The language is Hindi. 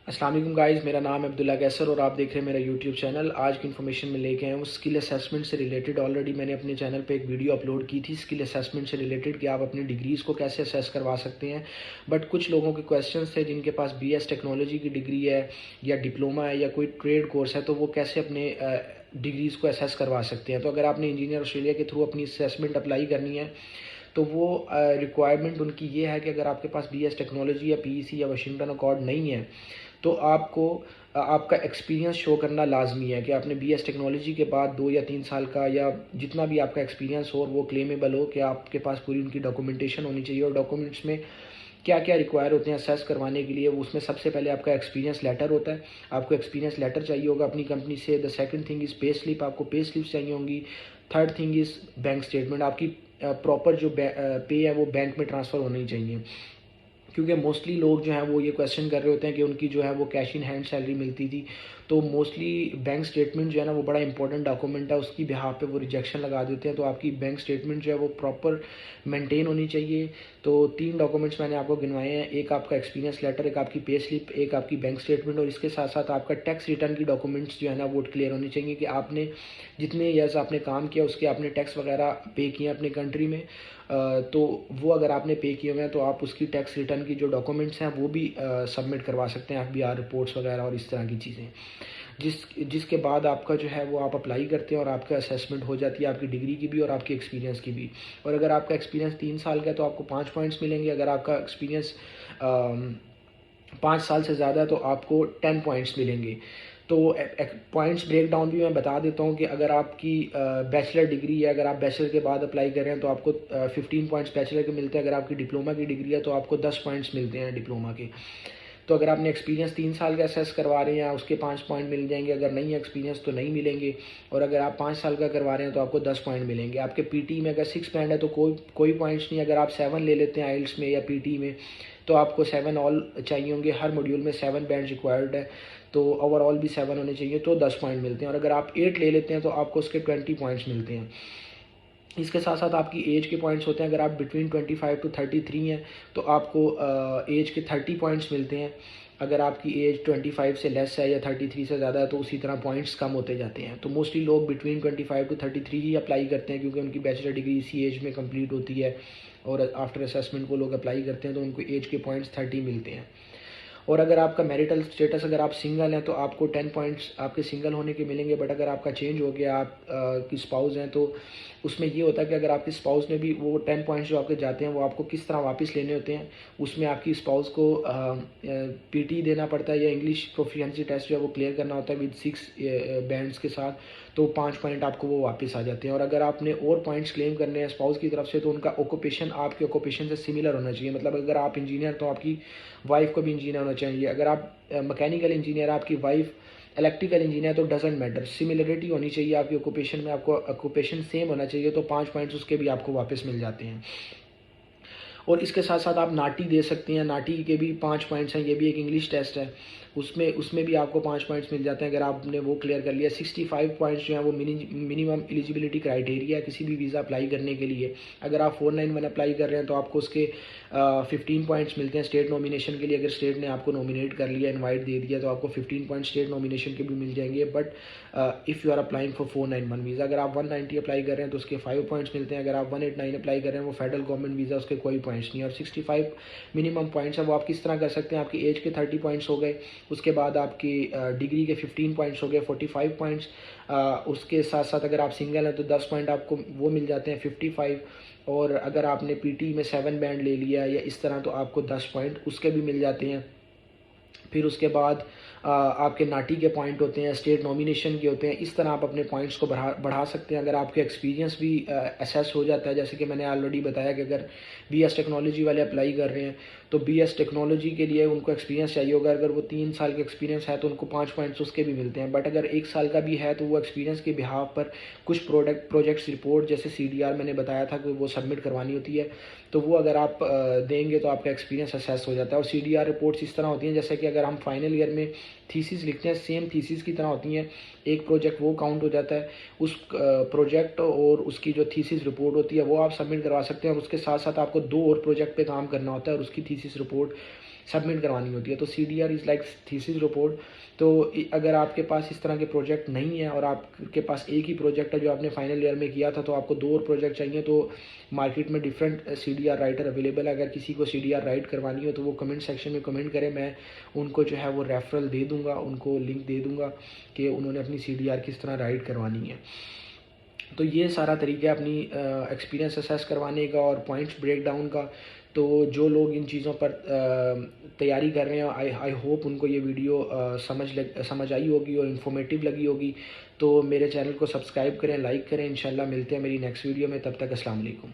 अस्सलाम वालेकुम गाइस, मेरा नाम है अब्दुल्ला कैसर और आप देख रहे हैं मेरा यूट्यूब चैनल। आज की इन्फॉर्मेशन में लेके आया हूँ स्किल असेसमेंट से रिलेटेड। ऑलरेडी मैंने अपने चैनल पे एक वीडियो अपलोड की थी स्किल असेसमेंट से रिलेटेड कि आप अपनी डिग्रीज़ को कैसे असेस करवा सकते हैं। बट कुछ लोगों के क्वेश्चंस थे जिनके पास बीएस टेक्नोलॉजी की डिग्री है या डिप्लोमा है या कोई ट्रेड कोर्स है, तो वो कैसे अपने डिग्रीज़ को असेस करवा सकते हैं। तो अगर आपने इंजीनियर ऑस्ट्रेलिया के थ्रू अपनी असेसमेंट अप्लाई करनी है तो वो रिक्वायरमेंट उनकी ये है कि अगर आपके पास बीएस टेक्नोलॉजी या पीईसी या वाशिंगटन अकॉर्ड नहीं है तो आपको आपका एक्सपीरियंस शो करना लाजमी है कि आपने बीएस टेक्नोलॉजी के बाद 2 या 3 साल का या जितना भी आपका एक्सपीरियंस हो वो क्लेमेबल हो, कि आपके पास पूरी उनकी डॉक्यूमेंटेशन होनी चाहिए। और डॉक्यूमेंट्स में क्या क्या रिक्वायर होते हैं असेस करवाने के लिए, उसमें सबसे पहले आपका एक्सपीरियंस लेटर होता है। आपको एक्सपीरियंस लेटर चाहिए होगा अपनी कंपनी से। The second thing is pay slip, आपको पे स्लिप चाहिए होंगी। Third thing is bank statement, आपकी प्रॉपर जो पे है वो बैंक में ट्रांसफ़र होनी चाहिए। क्योंकि मोस्टली लोग जो हैं वो ये क्वेश्चन कर रहे होते हैं कि उनकी जो है वो कैश इन हैंड सैलरी मिलती थी, तो मोस्टली बैंक स्टेटमेंट जो है ना वो बड़ा इंपॉर्टेंट डॉक्यूमेंट है, उसकी बिहाफ पे वो रिजेक्शन लगा देते हैं। तो आपकी बैंक स्टेटमेंट जो है वो प्रॉपर मेंटेन होनी चाहिए। तो 3 डॉक्यूमेंट्स मैंने आपको गिनवाए हैं, एक आपका एक्सपीरियंस लेटर, एक आपकी पे स्लिप, एक आपकी बैंक स्टेटमेंट। और इसके साथ साथ आपका टैक्स रिटर्न की डॉक्यूमेंट्स जो है ना वो क्लियर होनी चाहिए कि आपने जितने ईयर्स आपने काम किया उसके आपने टैक्स वगैरह पे किए अपनी कंट्री में। तो वो अगर आपने पे किए हुए हैं तो आप उसकी टैक्स रिटर्न की जो डॉक्यूमेंट्स हैं वो भी सबमिट करवा सकते हैं, एफबीआर रिपोर्ट्स वगैरह और इस तरह की चीज़ें। जिसके बाद आपका जो है वो आप अप्लाई करते हैं और आपका असेसमेंट हो जाती है, आपकी डिग्री की भी और आपकी एक्सपीरियंस की भी। और अगर आपका एक्सपीरियंस 3 साल का है तो आपको 5 पॉइंट्स मिलेंगे। अगर आपका एक्सपीरियंस 5 साल से ज़्यादा है तो आपको 10 पॉइंट्स मिलेंगे। तो पॉइंट्स ब्रेक डाउन भी मैं बता देता हूँ कि अगर आपकी बैचलर डिग्री है, अगर आप बैचलर के बाद अप्लाई कर रहे हैं तो आपको 15 पॉइंट्स बैचलर के मिलते हैं। अगर आपकी डिप्लोमा की डिग्री है तो आपको 10 पॉइंट्स मिलते हैं डिप्लोमा के। तो अगर आपने एक्सपीरियंस 3 साल का असेस करवा रहे हैं उसके 5 पॉइंट मिल जाएंगे, अगर नहीं है एक्सपीरियंस तो नहीं मिलेंगे। और अगर आप 5 साल का करवा रहे हैं तो आपको 10 पॉइंट मिलेंगे। आपके पीटी में अगर 6 बैंड है तो कोई पॉइंट्स नहीं। अगर आप 7 ले लेते हैं आइल्स में या पीटी में तो आपको 7 ऑल चाहिए होंगे। हर मॉड्यूल में 7 बैंड रिक्वायर्ड है, तो ओवरऑल भी 7 होने चाहिए, तो 10 पॉइंट मिलते हैं। और अगर आप 8 ले लेते हैं तो आपको उसके 20 पॉइंट्स मिलते हैं। इसके साथ साथ आपकी एज के पॉइंट्स होते हैं। अगर आप बिटवीन 25 टू 33 हैं तो आपको एज के 30 पॉइंट्स मिलते हैं। अगर आपकी एज 25 से लेस है या 33 से ज़्यादा है तो उसी तरह पॉइंट्स कम होते जाते हैं। तो मोस्टली लोग बिटवीन 25 टू 33 ही अप्लाई करते हैं क्योंकि उनकी बैचलर डिग्री इसी एज में कंप्लीट होती है। और आफ्टर असेसमेंट को लोग अप्लाई करते हैं तो उनको एज के पॉइंट्स 30 मिलते हैं। और अगर आपका मैरिटल स्टेटस, अगर आप सिंगल हैं तो आपको 10 पॉइंट्स आपके सिंगल होने के मिलेंगे। बट अगर आपका चेंज हो गया, आप की स्पाउस हैं, तो उसमें ये होता है कि अगर आपकी स्पाउस ने भी वो 10 पॉइंट्स जो आपके जाते हैं वो आपको किस तरह वापस लेने होते हैं, उसमें आपकी स्पाउस को पीटी देना पड़ता है या इंग्लिश प्रोफिशिएंसी टेस्ट जो है वो क्लियर करना होता है विद 6 बैंड्स के साथ। तो 5 पॉइंट आपको वो वापस आ जाते हैं। और अगर आपने और पॉइंट्स क्लेम करने हैं स्पाउस की तरफ से तो उनका ऑक्यूपेशन आपके ऑक्यूपेशन से सिमिलर होना चाहिए। मतलब अगर आप इंजीनियर तो आपकी वाइफ को भी इंजीनियर होना चाहिए। अगर आप मैकेनिकल इंजीनियर, आपकी वाइफ इलेक्ट्रिकल इंजीनियर, तो डजेंट मैटर, सिमिलरिटी होनी चाहिए आपकी ऑक्यूपेशन में, आपको ऑक्यूपेशन सेम होना चाहिए। तो 5 पॉइंट्स उसके भी आपको वापस मिल जाते हैं। और इसके साथ साथ आप नाटी दे सकते हैं, नाटी के भी 5 पॉइंट्स हैं, ये भी एक इंग्लिश टेस्ट है, उसमें भी आपको 5 पॉइंट्स मिल जाते हैं अगर आपने वो क्लियर कर लिया। 65 पॉइंट्स जो है वो मिनिमम एलिजिबिलिटी क्राइटेरिया है किसी भी वीज़ा अप्लाई करने के लिए। अगर आप 491 अप्लाई कर रहे हैं तो आपको उसके 15 पॉइंट्स मिलते हैं स्टेट नॉमिनेशन के लिए। अगर स्टेट ने आपको नॉमिनेट कर लिया, इनवाइट दे दिया, तो आपको 15 पॉइंट स्टेट नॉमिनेशन के भी मिल जाएंगे। But if you are applying for 491 visa, अगर आप 190 अप्लाई कर रहे हैं तो उसके 5 पॉइंट्स मिलते हैं। अगर आप 189 अप्लाई कर रहे हैं वो फेडरल गवर्नमेंट वीज़ा, उसके कोई पॉइंट्स नहीं। और 65 मिनिमम पॉइंट्स है, वो आप किस तरह कर सकते हैं। आपकी एज के 30 पॉइंट्स हो गए, उसके बाद आपकी डिग्री के 15 पॉइंट्स हो गए, 45 पॉइंट्स। उसके साथ साथ अगर आप सिंगल हैं तो 10 पॉइंट आपको वो मिल जाते हैं, 55। और अगर आपने पीटी में 7 बैंड ले लिया या इस तरह तो आपको 10 पॉइंट उसके भी मिल जाते हैं। फिर उसके बाद आपके नाटी के पॉइंट होते हैं, स्टेट नॉमिनेशन के होते हैं। इस तरह आप अपने पॉइंट्स को बढ़ा सकते हैं। अगर आपके एक्सपीरियंस भी असेस हो जाता है, जैसे कि मैंने ऑलरेडी बताया कि अगर बीएस टेक्नोलॉजी वाले अप्लाई कर रहे हैं तो बीएस टेक्नोलॉजी के लिए उनको एक्सपीरियंस चाहिए होगा। अगर वो 3 साल का एक्सपीरियंस है तो उनको 5 पॉइंट्स उसके भी मिलते हैं। बट अगर 1 साल का भी है तो वो एक्सपीरियंस के बिहाफ पर कुछ प्रोजेक्ट्स रिपोर्ट जैसे सीडीआर मैंने बताया था कि वो सबमिट करवानी होती है, तो वो अगर आप देंगे तो आपका एक्सपीरियंस असेस हो जाता है। और सीडीआर रिपोर्ट्स इस तरह होती हैं जैसे कि अगर हम फाइनल ईयर में थीसिस लिखते हैं, सेम थीसिस की तरह होती हैं। एक प्रोजेक्ट वो काउंट हो जाता है, उस प्रोजेक्ट और उसकी जो थीसिस रिपोर्ट होती है वो आप सबमिट करवा सकते हैं। और उसके साथ साथ आपको 2 और प्रोजेक्ट पे काम करना होता है और उसकी थीसिस रिपोर्ट सबमिट करवानी होती है। तो CDR is like thesis report. तो अगर आपके पास इस तरह के प्रोजेक्ट नहीं है और आपके पास एक ही प्रोजेक्ट है जो आपने फाइनल ईयर में किया था, तो आपको 2 और प्रोजेक्ट चाहिए, तो मार्केट में डिफरेंट CDR राइटर अवेलेबल है। अगर किसी को CDR राइट करवानी हो तो वो कमेंट सेक्शन में कमेंट करें, मैं उनको जो है वो रेफरल दे दूँगा, उनको लिंक दे दूँगा कि उन्होंने अपनी CDR किस तरह राइट करवानी है। तो ये सारा तरीका है अपनी एक्सपीरियंस असेस करवाने का और पॉइंट्स ब्रेक डाउन का। तो जो लोग इन चीज़ों पर तैयारी कर रहे हैं, आई होप उनको ये वीडियो समझ आई होगी और इन्फॉर्मेटिव लगी होगी। तो मेरे चैनल को सब्सक्राइब करें, लाइक करें। इंशाल्लाह मिलते हैं मेरी नेक्स्ट वीडियो में, तब तक अस्सलाम वालेकुम।